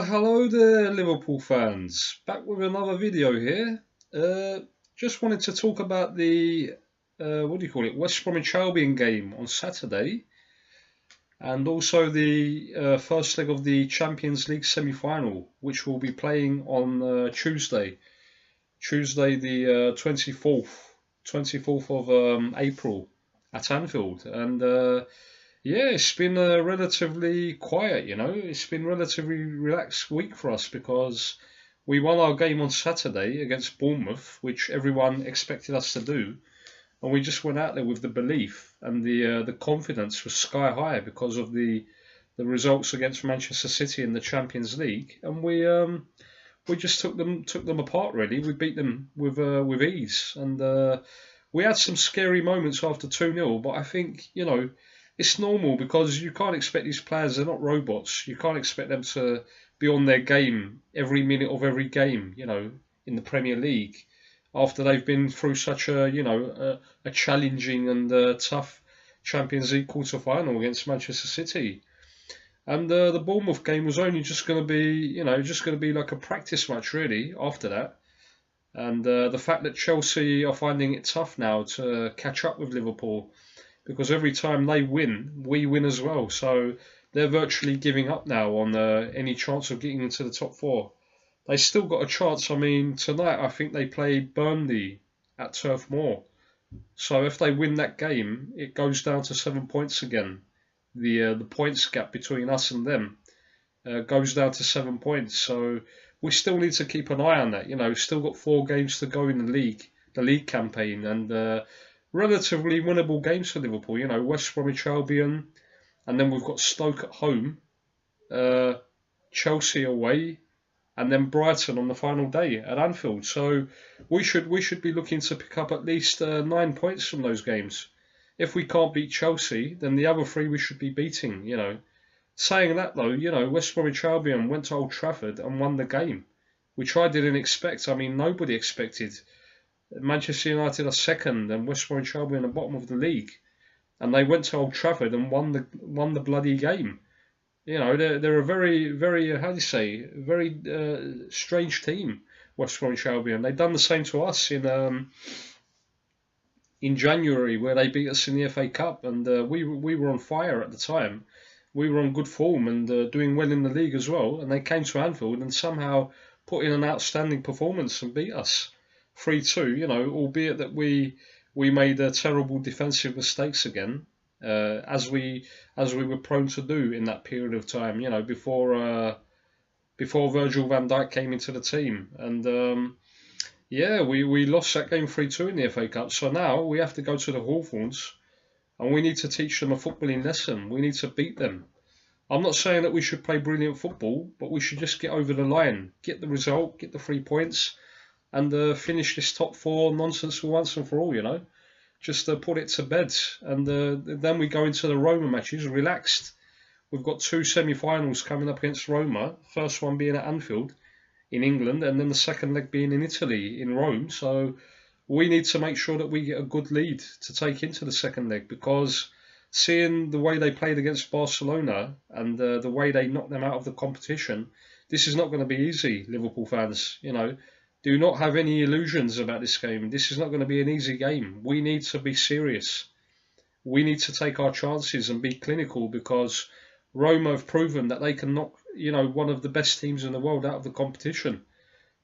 Hello there, Liverpool fans. Back with another video here. Uh, just wanted to talk about the West Bromwich Albion game on Saturday, and also the first leg of the Champions League semi-final, which we'll be playing on Tuesday the 24th of April at Anfield, and yeah, it's been relatively quiet, you know. It's been a relatively relaxed week for us because we won our game on Saturday against Bournemouth, which everyone expected us to do, and we just went out there with the belief and the confidence was sky high because of the results against Manchester City in the Champions League, and we just took them apart really. We beat them with ease, and we had some scary moments after 2-0, but I think, you know, it's normal because you can't expect these players, they're not robots. You can't expect them to be on their game every minute of every game, you know, in the Premier League after they've been through such a challenging and tough Champions League quarter-final against Manchester City. And the Bournemouth game was only just going to be, you know, just going to be like a practice match really after that. And the fact that Chelsea are finding it tough now to catch up with Liverpool, because every time they win, we win as well. So they're virtually giving up now on any chance of getting into the top four. They still got a chance. I mean, tonight I think they play Burnley at Turf Moor. So if they win that game, it goes down to 7 points again. The points gap between us and them goes down to 7 points. So we still need to keep an eye on that. You know, still got 4 games to go in the league campaign, and relatively winnable games for Liverpool. You know, West Bromwich Albion, and then we've got Stoke at home, uh, Chelsea away, and then Brighton on the final day at Anfield. So we should be looking to pick up at least 9 points from those games. If we can't beat Chelsea, then the other 3 we should be beating. You know, saying that though, you know, West Bromwich Albion went to Old Trafford and won the game, which I didn't expect. I mean, nobody expected. Manchester United are second and West Bromwich Albion at the bottom of the league, and they went to Old Trafford and won the bloody game. You know, they're a very how do you say, very strange team, West Bromwich Albion. They've done the same to us in January, where they beat us in the FA Cup, and we were on fire at the time. We were on good form and doing well in the league as well, and they came to Anfield and somehow put in an outstanding performance and beat us 3-2. You know, albeit that we made terrible defensive mistakes again, as we were prone to do in that period of time. You know, before Virgil van Dijk came into the team, and yeah, we lost that game 3-2 in the FA Cup. So now we have to go to the Hawthorns, and we need to teach them a footballing lesson. We need to beat them. I'm not saying that we should play brilliant football, but we should just get over the line, get the result, get the 3 points, and finish this top 4 nonsense for once and for all, you know. Just put it to bed. And then we go into the Roma matches relaxed. We've got 2 semi-finals coming up against Roma. First one being at Anfield in England, and then the second leg being in Italy, in Rome. So we need to make sure that we get a good lead to take into the second leg, because seeing the way they played against Barcelona and the way they knocked them out of the competition, this is not going to be easy, Liverpool fans. You know, do not have any illusions about this game. This is not going to be an easy game. We need to be serious. We need to take our chances and be clinical, because Roma have proven that they can knock, you know, one of the best teams in the world out of the competition.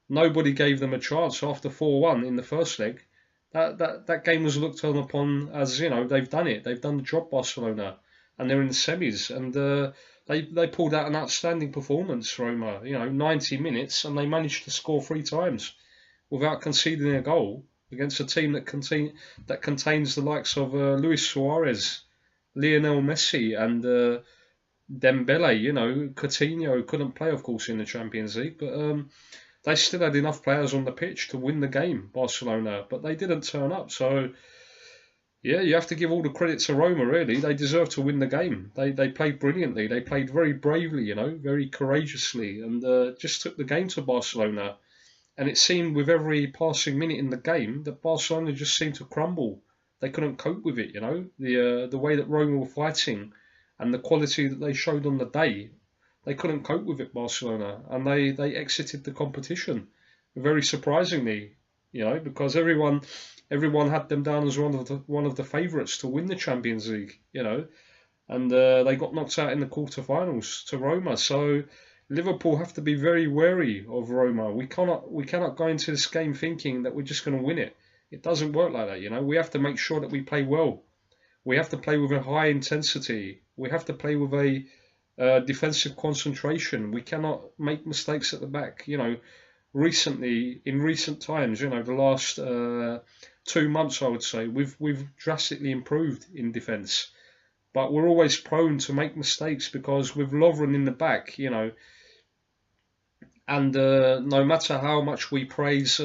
Nobody gave them a chance after 4-1 in the first leg. That game was looked on upon as, you know, they've done it. They've done the job, Barcelona, and they're in the semis, and they pulled out an outstanding performance, Roma. You know, 90 minutes, and they managed to score 3 times without conceding a goal against a team that contains the likes of Luis Suarez, Lionel Messi, and Dembele. You know, Coutinho couldn't play, of course, in the Champions League, but they still had enough players on the pitch to win the game, Barcelona, but they didn't turn up. So yeah, you have to give all the credit to Roma, really. They deserve to win the game. They played brilliantly. They played very bravely, you know, very courageously, and just took the game to Barcelona. And it seemed with every passing minute in the game that Barcelona just seemed to crumble. They couldn't cope with it, you know. The way that Roma were fighting and the quality that they showed on the day they couldn't cope with it, Barcelona, and they exited the competition, very surprisingly, because everyone had them down as one of the favourites to win the Champions League, and they got knocked out in the quarterfinals to Roma. So Liverpool have to be very wary of Roma. We cannot go into this game thinking that we're just going to win it. It doesn't work like that, We have to make sure that we play well. We have to play with a high intensity. We have to play with a defensive concentration. We cannot make mistakes at the back. In recent times, the last 2 months, I would say, we've drastically improved in defence. But we're always prone to make mistakes because with Lovren in the back, and no matter how much we praise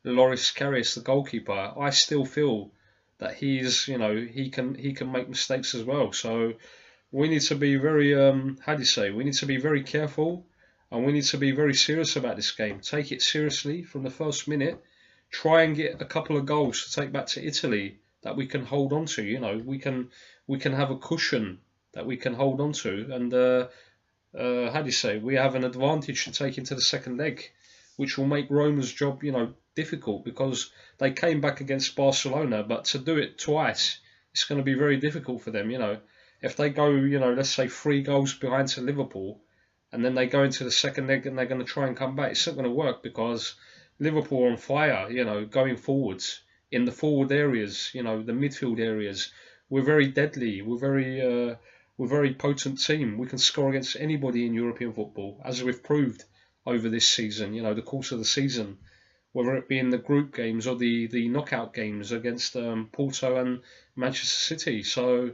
Loris Karius, the goalkeeper, I still feel that he can make mistakes as well. So we need to be very we need to be very careful, and we need to be very serious about this game. Take it seriously from the first minute. Try and get a couple of goals to take back to Italy that we can hold on to. We can have a cushion that we can hold on to, and we have an advantage to take into the second leg, which will make Roma's job difficult, because they came back against Barcelona, but to do it twice, it's going to be very difficult for them. If they go, let's say 3 goals behind to Liverpool, and then they go into the second leg and they're going to try and come back, it's not going to work, because Liverpool are on fire, going forwards in the forward areas, the midfield areas. We're very deadly. We're very potent team. We can score against anybody in European football, as we've proved over this season. The course of the season, whether it be in the group games or the knockout games against Porto and Manchester City. So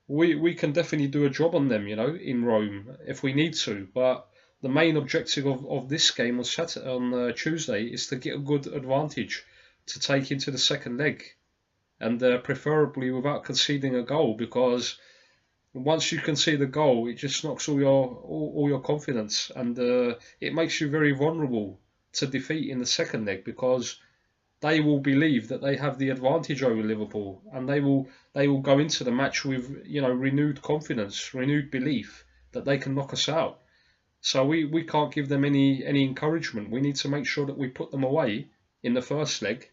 we can definitely do a job on them, in Rome if we need to. But the main objective of this game on Tuesday is to get a good advantage to take into the second leg, and preferably without conceding a goal, because once you concede a goal, it just knocks all your confidence, and it makes you very vulnerable to defeat in the second leg, because they will believe that they have the advantage over Liverpool, and they will go into the match with renewed confidence, renewed belief that they can knock us out. So we can't give them any encouragement. We need to make sure that we put them away in the first leg.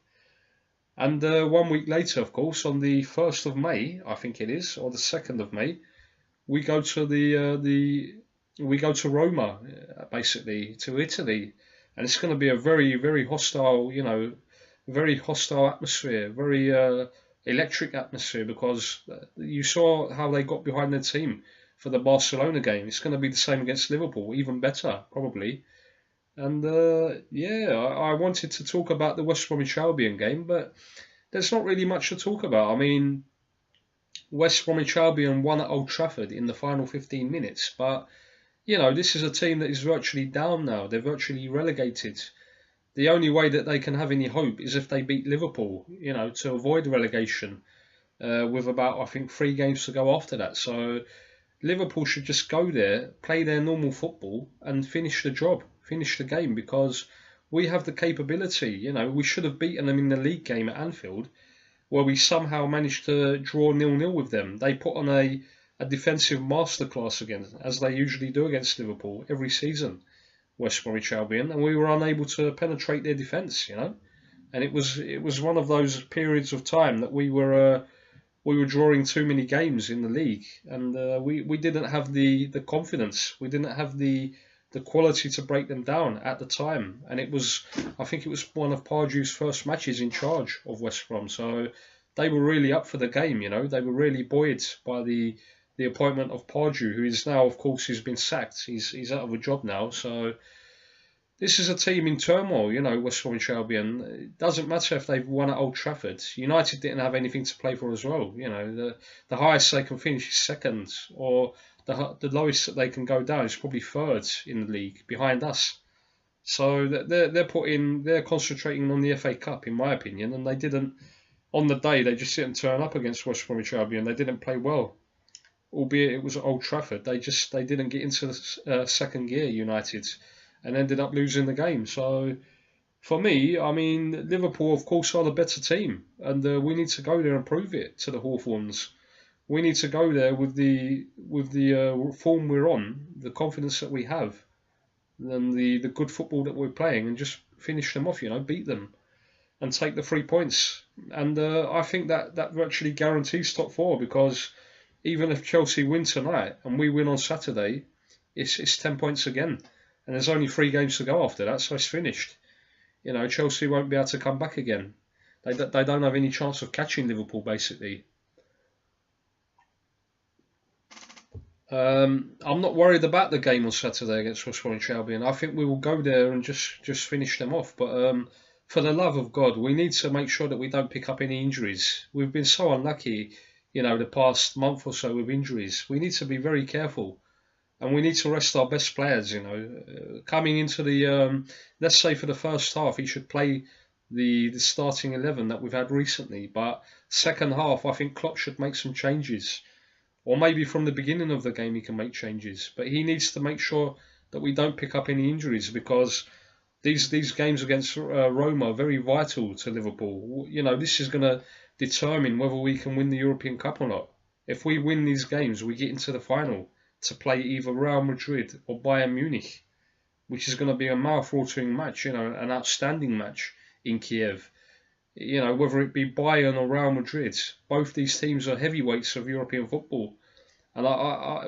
And 1 week later, of course, on the 1st of May, I think it is, or the 2nd of May, we go to Roma, basically to Italy, and it's going to be a very, very hostile, very hostile atmosphere, very electric atmosphere, because you saw how they got behind their team for the Barcelona game. It's going to be the same against Liverpool, even better probably. And I wanted to talk about the West Bromwich Albion game, but there's not really much to talk about. I mean, West Bromwich Albion won at Old Trafford in the final 15 minutes, but this is a team that is virtually down now. They're virtually relegated. The only way that they can have any hope is if they beat Liverpool, to avoid relegation, with about, I think, 3 games to go after that. So Liverpool should just go there, play their normal football, and finish the job, finish the game, because we have the capability. We should have beaten them in the league game at Anfield, where we somehow managed to draw 0-0 with them. They put on a defensive masterclass again, as they usually do against Liverpool every season, West Bromwich Albion, and we were unable to penetrate their defence, And it was one of those periods of time that we were drawing too many games in the league, and we didn't have the confidence, we didn't have the quality to break them down at the time. And I think it was one of Pardew's first matches in charge of West Brom, so they were really up for the game. They were really buoyed by the appointment of Pardew, who is now, of course, he's been sacked. He's out of a job now. So this is a team in turmoil, West Bromwich Albion. It doesn't matter if they've won at Old Trafford. United didn't have anything to play for as well. The highest they can finish is second, or the lowest that they can go down is probably third in the league, behind us. So they're concentrating on the FA Cup, in my opinion, and they didn't. On the day, they just didn't turn up against West Bromwich Albion. They didn't play well, albeit it was at Old Trafford. They didn't get into the second gear, United, and ended up losing the game. So for me, I mean, Liverpool, of course, are the better team, and we need to go there and prove it to the Hawthorns. We need to go there with the form we're on, the confidence that we have, and the good football that we're playing, and just finish them off. Beat them and take the 3 points. And I think that virtually guarantees top four, because even if Chelsea win tonight and we win on Saturday, it's 10 points again, and there's only 3 games to go after that, so it's finished. Chelsea won't be able to come back again. They don't have any chance of catching Liverpool, basically. I'm not worried about the game on Saturday against West Brom Albion. I think we will go there and just finish them off. But for the love of God, we need to make sure that we don't pick up any injuries. We've been so unlucky, the past month or so with injuries. We need to be very careful, and we need to rest our best players. Coming into the let's say for the first half, he should play the starting 11 that we've had recently. But second half, I think Klopp should make some changes. Or maybe from the beginning of the game he can make changes. But he needs to make sure that we don't pick up any injuries, because these games against Roma are very vital to Liverpool. This is going to determine whether we can win the European Cup or not. If we win these games, we get into the final to play either Real Madrid or Bayern Munich, which is going to be a mouth-watering match, an outstanding match in Kiev. Whether it be Bayern or Real Madrid, both these teams are heavyweights of European football. And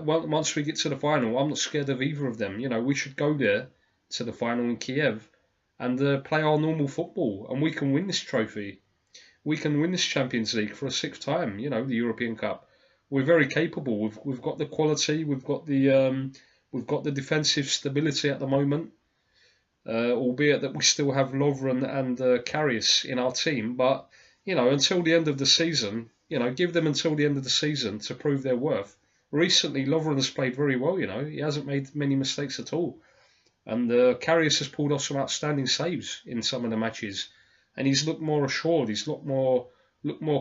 once we get to the final, I'm not scared of either of them. We should go there to the final in Kiev and play our normal football, and we can win this trophy. We can win this Champions League for a 6th time, the European Cup. We're very capable. We've got the quality. We've got the defensive stability at the moment. Albeit that we still have Lovren and Karius in our team, but until the end of the season, give them until the end of the season to prove their worth. Recently, Lovren has played very well. He hasn't made many mistakes at all, and Karius has pulled off some outstanding saves in some of the matches, and he's looked more assured. He's looked more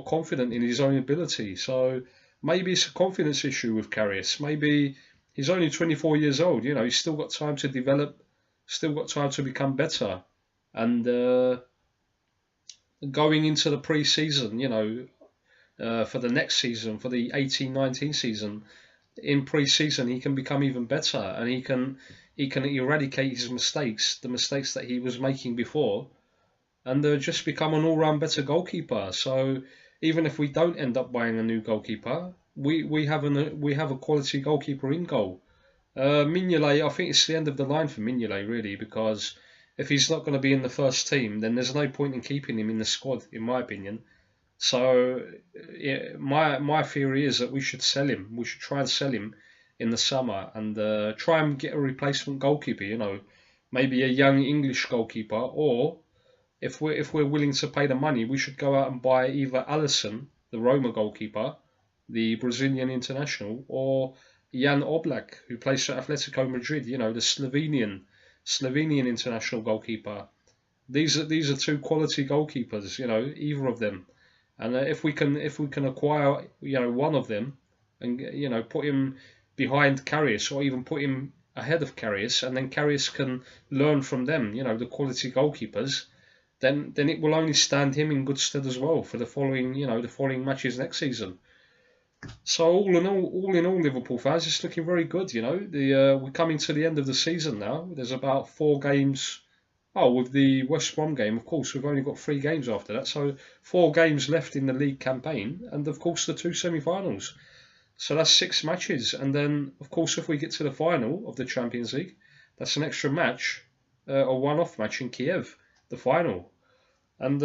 confident in his own ability. So maybe it's a confidence issue with Karius. Maybe he's only 24 years old. He's still got time to develop. Still got time to become better, and going into the pre-season, for the next season, for the 18-19 season, in pre-season he can become even better, and he can eradicate his mistakes, the mistakes that he was making before, and just become an all-round better goalkeeper. So even if we don't end up buying a new goalkeeper, we have a quality goalkeeper in goal. Mignolet, I think it's the end of the line for Mignolet, really, because if he's not going to be in the first team, then there's no point in keeping him in the squad, in my opinion. So my theory is that we should sell him. We should try and sell him in the summer and try and get a replacement goalkeeper. Maybe a young English goalkeeper, or if we're willing to pay the money, we should go out and buy either Alisson, the Roma goalkeeper, the Brazilian international, or Jan Oblak, who plays for Atletico Madrid, the Slovenian international goalkeeper. These are 2 quality goalkeepers, either of them. And if we can acquire, one of them, and put him behind Karius, or even put him ahead of Karius, and then Karius can learn from them, the quality goalkeepers, then it will only stand him in good stead as well for the following matches next season. So all in all, Liverpool fans, it's looking very good. We're coming to the end of the season now. There's about 4 games. Oh, with the West Brom game, of course, we've only got 3 games after that. So 4 games left in the league campaign, and of course the 2 semi-finals. So that's 6 matches, and then of course if we get to the final of the Champions League, that's an extra match, a one-off match in Kiev, the final. And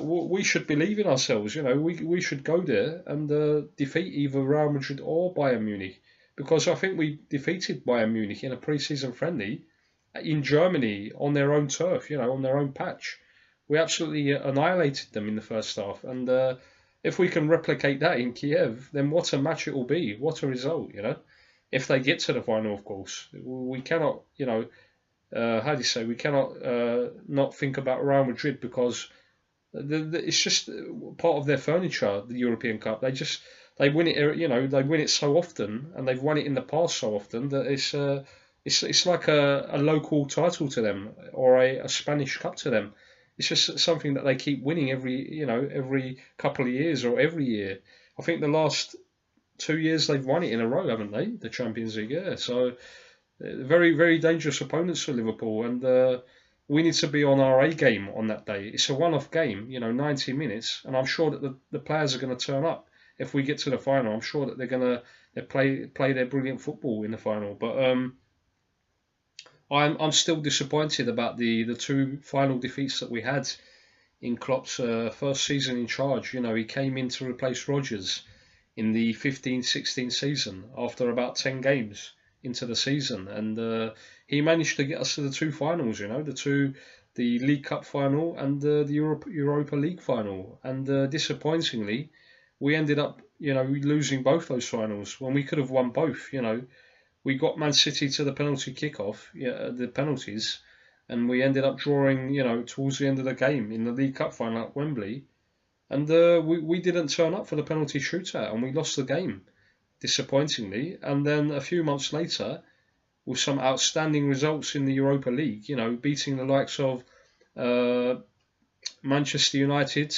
we should believe in ourselves. We should go there and defeat either Real Madrid or Bayern Munich, because I think we defeated Bayern Munich in a pre-season friendly in Germany on their own turf, on their own patch. We absolutely annihilated them in the first half, and if we can replicate that in Kiev, then what a match it will be! What a result, If they get to the final, of course, we cannot, how do you say? We cannot not think about Real Madrid, because it's just part of their furniture, the European Cup. They win it, they win it so often, and they've won it in the past so often that it's like a local title to them, or a Spanish Cup to them. It's just something that they keep winning every couple of years, or every year. I think the last 2 years they've won it in a row, haven't they? The Champions League, yeah. So very, very dangerous opponents for Liverpool, and we need to be on our A game on that day. It's a one-off game, 90 minutes, and I'm sure that the players are going to turn up if we get to the final. I'm sure that they're going to play their brilliant football in the final. But I'm still disappointed about the two final defeats that we had in Klopp's first season in charge. He came in to replace Rodgers in the 15-16 season after about 10 games into the season, and he managed to get us to the two finals. The League Cup final and the Europa League final, and disappointingly, we ended up losing both those finals when we could have won both. We got Man City to the penalty kickoff, the penalties, and we ended up drawing, towards the end of the game in the League Cup final at Wembley, and we didn't turn up for the penalty shootout, and we lost the game, disappointingly. And then a few months later, with some outstanding results in the Europa League, beating the likes of Manchester United,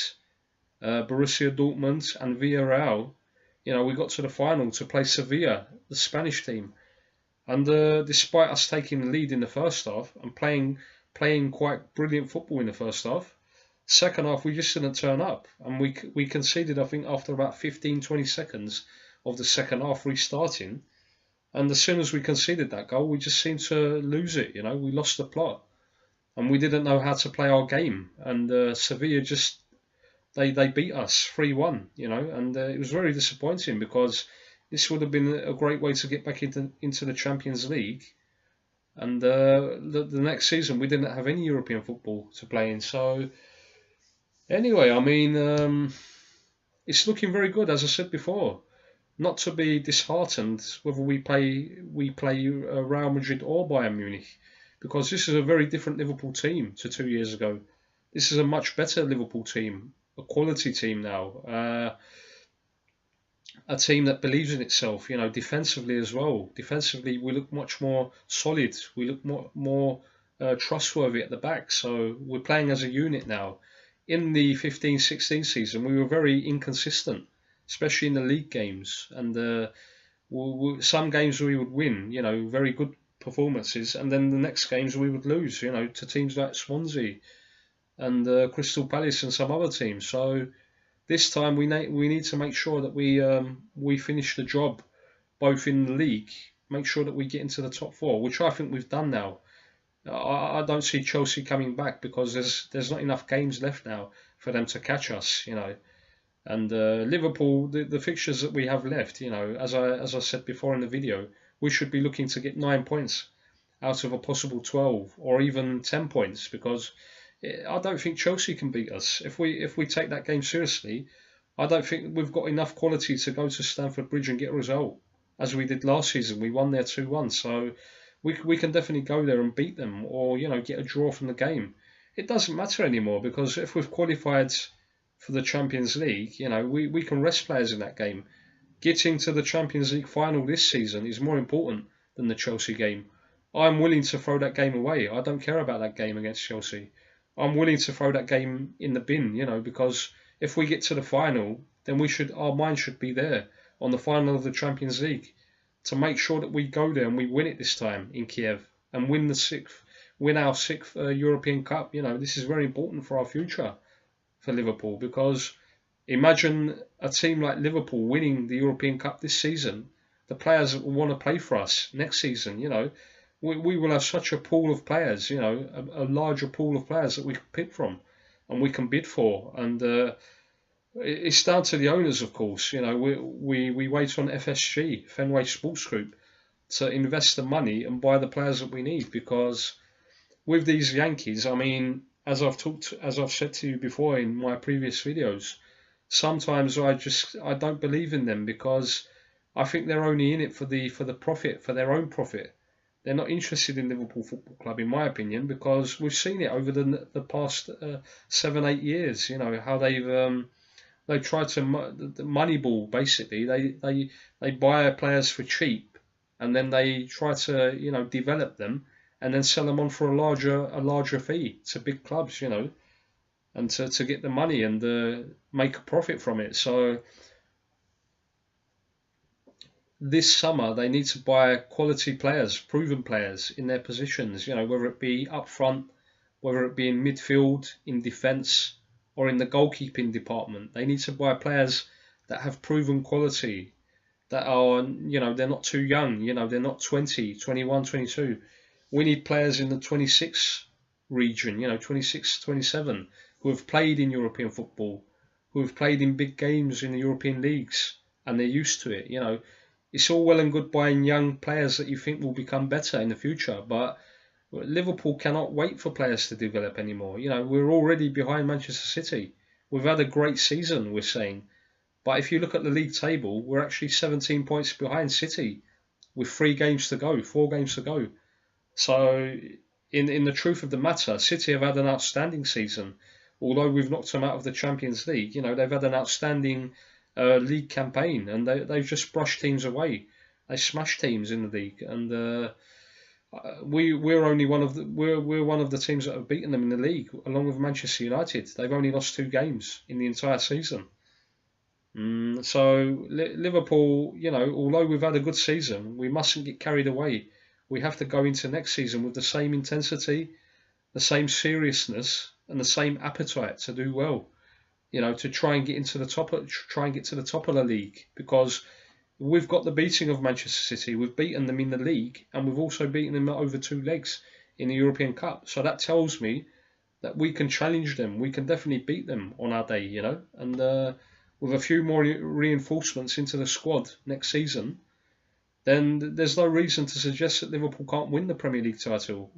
Borussia Dortmund, and Villarreal, we got to the final to play Sevilla, the Spanish team. And despite us taking the lead in the first half and playing quite brilliant football in the first half, second half we just didn't turn up, and we conceded, I think, after about 15-20 seconds of the second half restarting. And as soon as we conceded that goal, we just seemed to lose it. We lost the plot, and we didn't know how to play our game. And Sevilla just they beat us 3-1. And it was very disappointing, because this would have been a great way to get back into the Champions League. And the next season we didn't have any European football to play in. So anyway, I mean, it's looking very good, as I said before. Not to be disheartened whether we play Real Madrid or Bayern Munich, because this is a very different Liverpool team to 2 years ago. This is a much better Liverpool team, a quality team now. A team that believes in itself, defensively as well. Defensively, we look much more solid. We look more trustworthy at the back. So we're playing as a unit now. In the 15-16 season, we were very inconsistent, especially in the league games. And some games we would win, very good performances, and then the next games we would lose, to teams like Swansea and Crystal Palace and some other teams. So this time we need to make sure that we finish the job, both in the league, make sure that we get into the top four, which I think we've done now. I don't see Chelsea coming back, because there's not enough games left now for them to catch us, And Liverpool, the fixtures that we have left, as I said before in the video, we should be looking to get 9 points out of a possible 12 or even 10 points, because I don't think Chelsea can beat us. If we take that game seriously, I don't think we've got enough quality to go to Stamford Bridge and get a result, as we did last season. We won there 2-1, so we can definitely go there and beat them, or get a draw from the game. It doesn't matter anymore, because if we've qualified for the Champions League, we can rest players in that game. Getting to the Champions League final this season is more important than the Chelsea game. I'm willing to throw that game away. I don't care about that game against Chelsea. I'm willing to throw that game in the bin, because if we get to the final, then our mind should be there on the final of the Champions League, to make sure that we go there and we win it this time in Kiev and win our sixth European Cup. This is very important for our future for Liverpool, because imagine a team like Liverpool winning the European Cup this season. The players that will want to play for us next season, we will have such a pool of players, a larger pool of players that we can pick from and we can bid for. And it's down to the owners, of course. We wait on FSG, Fenway Sports Group, to invest the money and buy the players that we need, because with these Yankees, I mean, as I've said to you before in my previous videos, sometimes I don't believe in them, because I think they're only in it for the profit, for their own profit. They're not interested in Liverpool Football Club, in my opinion, because we've seen it over the past 7-8 years. How they've tried to moneyball, basically. They buy players for cheap, and then they try to develop them and then sell them on for a larger fee to big clubs, and to get the money and make a profit from it. So this summer they need to buy quality players, proven players in their positions, whether it be up front, whether it be in midfield, in defence, or in the goalkeeping department. They need to buy players that have proven quality, that are, they're not too young, they're not 20, 21, 22. We need players in the 26 region, 26, 27, who have played in European football, who have played in big games in the European leagues, and they're used to it. It's all well and good buying young players that you think will become better in the future, but Liverpool cannot wait for players to develop anymore. We're already behind Manchester City. We've had a great season, we're saying, but if you look at the league table, we're actually 17 points behind City with 3 games to go, 4 games to go. So, in the truth of the matter, City have had an outstanding season. Although we've knocked them out of the Champions League, they've had an outstanding league campaign, and they've just brushed teams away. They smashed teams in the league, and we're one of the teams that have beaten them in the league, along with Manchester United. They've only lost 2 games in the entire season. So Liverpool, although we've had a good season, we mustn't get carried away. We have to go into next season with the same intensity, the same seriousness, and the same appetite to do well. To try and get into the top, try and get to the top of the league, because we've got the beating of Manchester City. We've beaten them in the league, and we've also beaten them over 2 legs in the European Cup. So that tells me that we can challenge them. We can definitely beat them on our day, and with a few more reinforcements into the squad next season, then there's no reason to suggest that Liverpool can't win the Premier League title.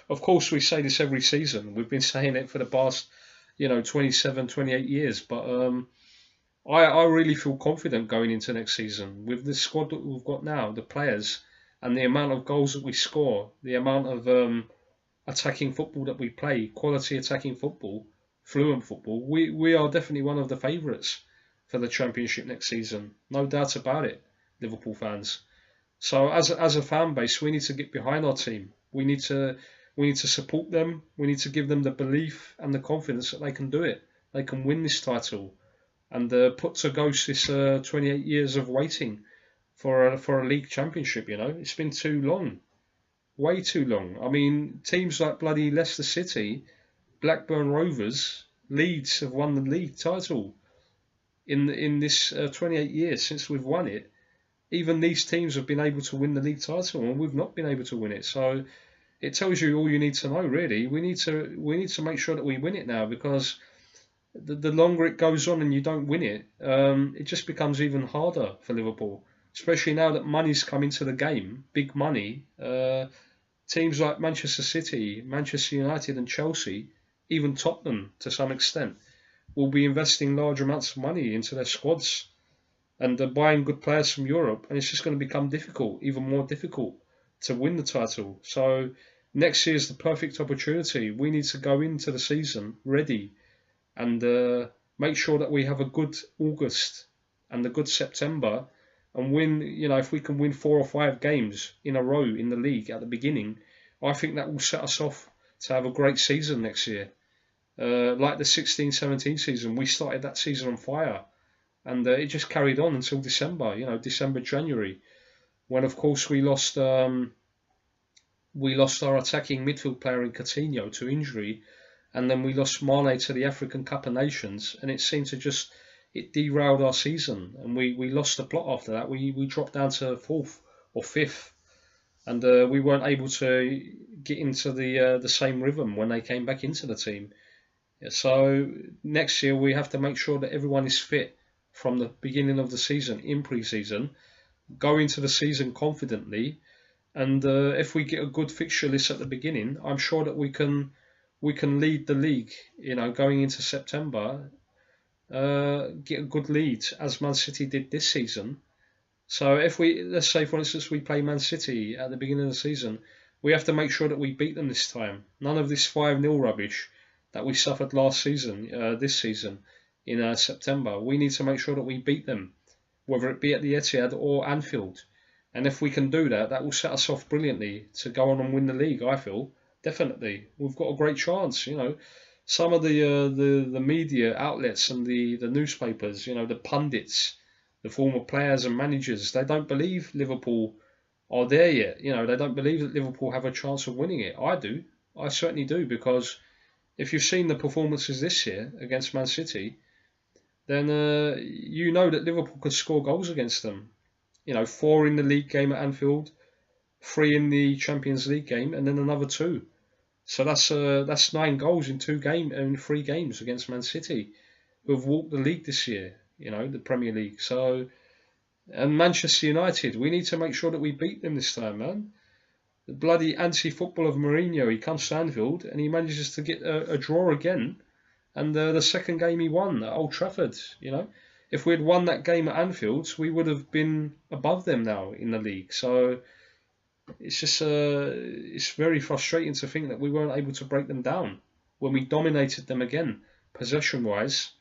Of course, we say this every season. We've been saying it for the past, 27, 28 years. But I really feel confident going into next season with the squad that we've got now, the players, and the amount of goals that we score, the amount of attacking football that we play, quality attacking football, fluent football. We are definitely one of the favourites for the Championship next season. No doubt about it, Liverpool fans. So as a fan base, we need to get behind our team. We need to support them. We need to give them the belief and the confidence that they can do it. They can win this title, and put to ghost this 28 years of waiting for a league championship. It's been too long, way too long. I mean, teams like bloody Leicester City, Blackburn Rovers, Leeds have won the league title in this 28 years since we've won it. Even these teams have been able to win the league title, and we've not been able to win it. So it tells you all you need to know, really. We need to make sure that we win it now, because the longer it goes on and you don't win it, it just becomes even harder for Liverpool. Especially now that money's come into the game, big money. Teams like Manchester City, Manchester United, and Chelsea, even Tottenham to some extent, will be investing large amounts of money into their squads, and they're buying good players from Europe, and it's just going to become difficult, even more difficult, to win the title. So next year is the perfect opportunity. We need to go into the season ready, and make sure that we have a good August and a good September, and win. If we can win 4 or 5 games in a row in the league at the beginning, I think that will set us off to have a great season next year. Like the 16-17 season, we started that season on fire, and it just carried on until December. December, January, when of course we lost our attacking midfield player in Coutinho to injury, and then we lost Mane to the African Cup of Nations, and it seemed to it derailed our season, and we lost the plot after that. We dropped down to 4th or 5th, and we weren't able to get into the same rhythm when they came back into the team. So next year we have to make sure that everyone is fit from the beginning of the season, in pre-season, go into the season confidently, and if we get a good fixture list at the beginning, I'm sure that we can lead the league. Going into September, get a good lead as Man City did this season. So if let's say for instance we play Man City at the beginning of the season, we have to make sure that we beat them this time. None of this 5-0 rubbish that we suffered last season, this season in September. We need to make sure that we beat them, whether it be at the Etihad or Anfield. And if we can do that, that will set us off brilliantly to go on and win the league. I feel definitely we've got a great chance. Some of the media outlets and the newspapers, the pundits, the former players and managers, they don't believe Liverpool are there yet. You know, they don't believe that Liverpool have a chance of winning it. I do. I certainly do, because if you've seen the performances this year against Man City, then you know that Liverpool could score goals against them. You know, 4 in the league game at Anfield, 3 in the Champions League game, and then another 2. So that's 9 goals in 3 games against Man City, who have walked the league this year. You know, the Premier League. So, and Manchester United, we need to make sure that we beat them this time, man. The bloody anti-football of Mourinho, he comes to Anfield and he manages to get a draw again. And the second game he won at Old Trafford, you know. If we had won that game at Anfield, we would have been above them now in the league. So it's just it's very frustrating to think that we weren't able to break them down when we dominated them again, possession-wise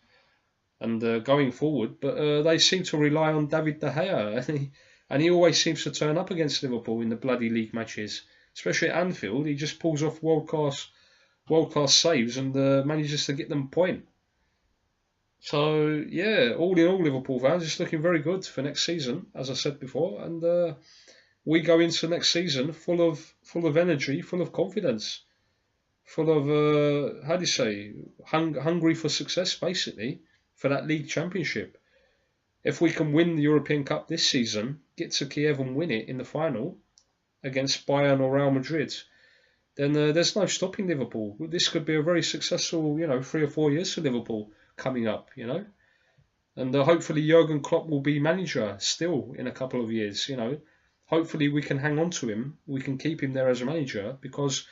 and going forward. But they seem to rely on David De Gea, and he always seems to turn up against Liverpool in the bloody league matches, especially at Anfield. He just pulls off world-class saves and manages to get them a point. So, yeah, all in all, Liverpool fans, it's looking very good for next season, as I said before. And we go into next season full of energy, full of confidence, full of, how do you say, hungry for success, basically, for that league championship. If we can win the European Cup this season, get to Kiev and win it in the final against Bayern or Real Madrid, then there's no stopping Liverpool. This could be a very successful, 3 or 4 years for Liverpool coming up, And hopefully Jurgen Klopp will be manager still in a couple of years, Hopefully we can hang on to him. We can keep him there as a manager, because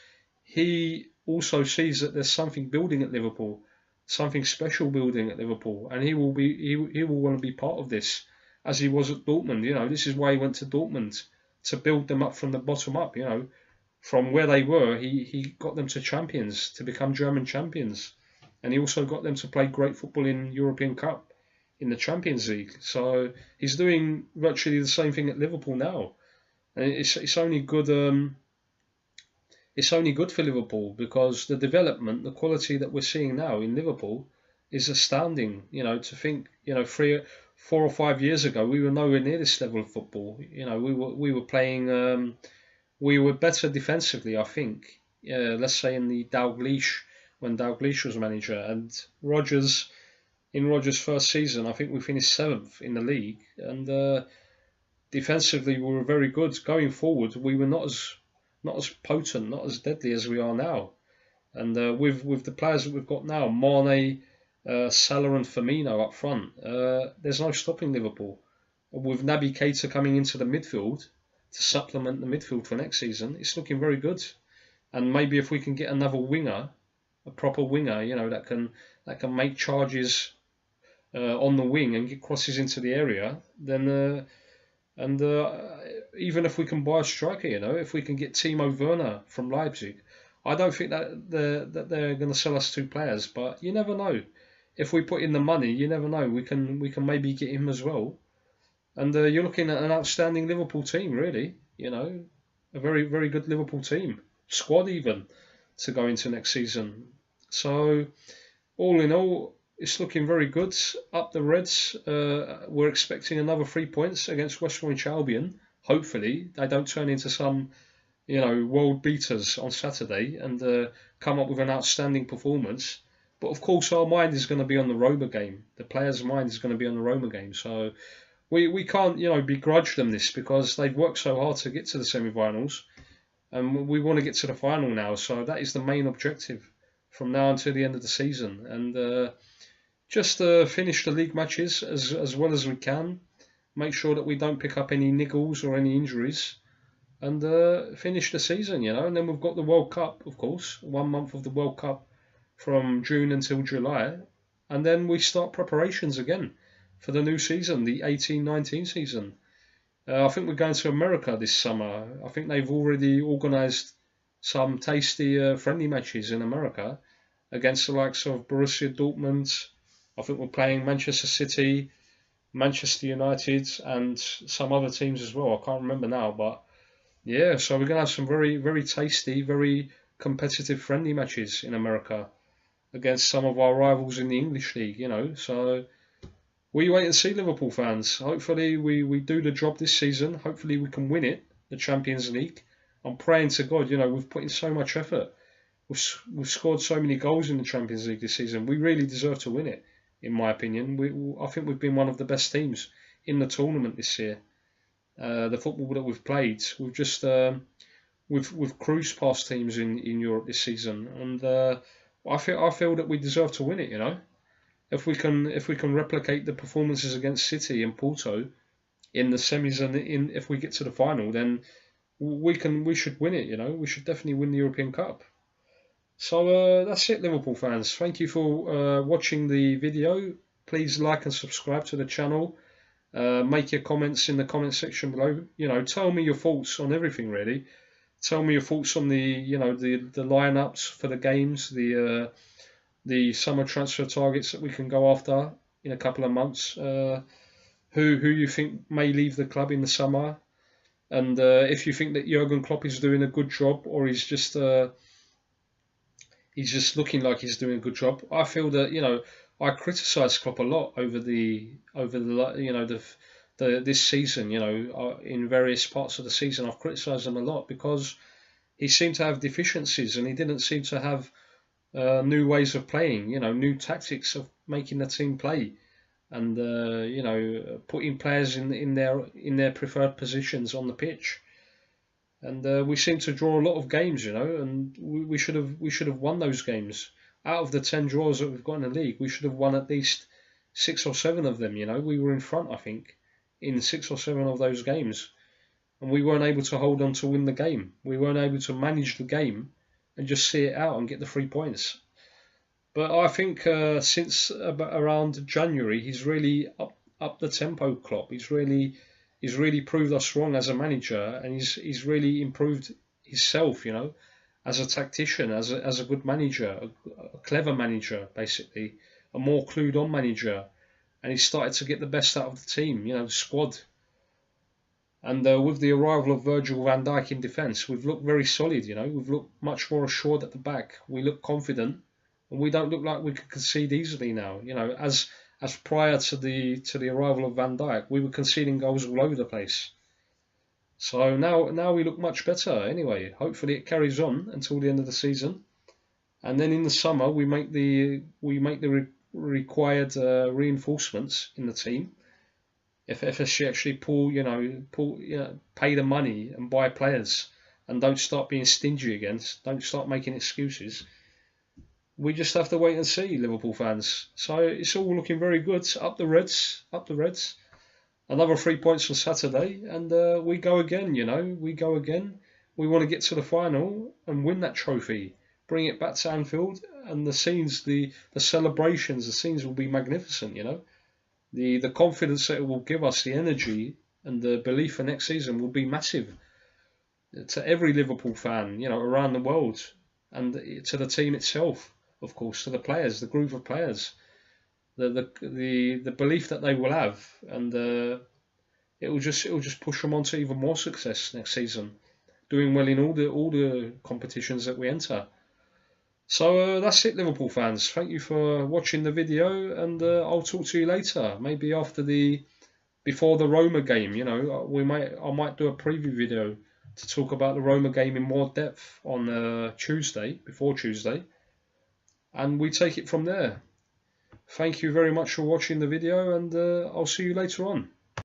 he also sees that there's something building at Liverpool, something special building at Liverpool, and he will want to be part of this, as he was at Dortmund. This is why he went to Dortmund, to build them up from the bottom up. From where they were, he got them to champions, to become German champions. And he also got them to play great football in European Cup, in the Champions League. So he's doing virtually the same thing at Liverpool now. And it's only good. It's only good for Liverpool, because the development, the quality that we're seeing now in Liverpool is astounding. To think, 4 or 5 years ago, we were nowhere near this level of football. We were playing. We were better defensively, I think. Let's say in the Dalglish, when Dalglish was manager, and in Rodgers' first season, I think we finished 7th in the league, and defensively we were very good. Going forward, we were not as potent, not as deadly as we are now. And with the players that we've got now, Mane, Salah and Firmino up front, there's no stopping Liverpool. With Naby Keita coming into the midfield to supplement the midfield for next season, it's looking very good. And maybe if we can get another winger, a proper winger, that can make charges on the wing and get crosses into the area, then even if we can buy a striker, if we can get Timo Werner from Leipzig, I don't think that they're going to sell us 2 players, but you never know. If we put in the money, you never know. We can maybe get him as well. And you're looking at an outstanding Liverpool team, really. A very, very good Liverpool team. Squad even, to go into next season. So, all in all, it's looking very good. Up the Reds, we're expecting another 3 points against West Bromwich Albion. Hopefully, they don't turn into some, world beaters on Saturday and come up with an outstanding performance. But of course, our mind is going to be on the Roma game. The players' mind is going to be on the Roma game. So we can't, begrudge them this, because they've worked so hard to get to the semi-finals. And we want to get to the final now. So that is the main objective from now until the end of the season. And just finish the league matches as well as we can. Make sure that we don't pick up any niggles or any injuries. And finish the season, And then we've got the World Cup, of course. 1 month of the World Cup from June until July. And then we start preparations again for the new season, the 18-19 season. I think we're going to America this summer. I think they've already organised some tasty friendly matches in America against the likes of Borussia Dortmund. I think we're playing Manchester City, Manchester United, and some other teams as well. I can't remember now, but yeah, so we're going to have some very, very tasty, very competitive friendly matches in America against some of our rivals in the English league, So we wait and see, Liverpool fans. Hopefully we do the job this season. Hopefully we can win it, the Champions League. I'm praying to God, we've put in so much effort. We've scored so many goals in the Champions League this season. We really deserve to win it, in my opinion. I think we've been one of the best teams in the tournament this year. The football that we've played, we've cruised past teams in Europe this season, and I feel that we deserve to win it. If we can replicate the performances against City and Porto in the semis, and if we get to the final, then we should win it. We should definitely win the European Cup. So that's it, Liverpool fans. Thank you for watching the video. Please like and subscribe to the channel. Make your comments in the comment section below. Tell me your thoughts on everything, really. Tell me your thoughts on the lineups for the games, the summer transfer targets that we can go after in a couple of months. Who you think may leave the club in the summer, and if you think that Jurgen Klopp is doing a good job, or he's just looking like he's doing a good job. I feel that I criticised Klopp a lot over the this season. In various parts of the season, I've criticised him a lot because he seemed to have deficiencies, and he didn't seem to have new ways of playing. New tactics of making the team play, and putting players in their preferred positions on the pitch. And we seem to draw a lot of games, and we should have won those games. Out of the 10 draws that we've got in the league, we should have won at least 6 or 7 of them. We were in front, I think, in 6 or 7 of those games, and we weren't able to hold on to win the game. We weren't able to manage the game and just see it out and get the 3 points. But I think since around January, he's really up the tempo, Klopp. He's really proved us wrong as a manager, and he's really improved himself, as a tactician, as a good manager, a clever manager, basically, a more clued on manager, and he's started to get the best out of the team, the squad. And with the arrival of Virgil van Dijk in defence, we've looked very solid, we've looked much more assured at the back. We look confident, and we don't look like we could concede easily now, as prior to the arrival of Van Dijk, we were conceding goals all over the place. So now we look much better. Anyway, hopefully it carries on until the end of the season, and then in the summer we make the required reinforcements in the team. If FSG actually pay the money and buy players, and don't start being stingy again, don't start making excuses. We just have to wait and see, Liverpool fans. So it's all looking very good. Up the Reds, up the Reds. Another 3 points on Saturday, and we go again. We go again. We want to get to the final and win that trophy. Bring it back to Anfield, and the scenes, the celebrations, the scenes will be magnificent. The confidence that it will give us, the energy and the belief for next season will be massive to every Liverpool fan, around the world, and to the team itself. Of course, to the players, the group of players, the belief that they will have, and it will just push them on to even more success next season, doing well in all the competitions that we enter. So that's it, Liverpool fans. Thank you for watching the video, and I'll talk to you later, maybe before the Roma game. I might do a preview video to talk about the Roma game in more depth on before Tuesday. And we take it from there. Thank you very much for watching the video, and I'll see you later on.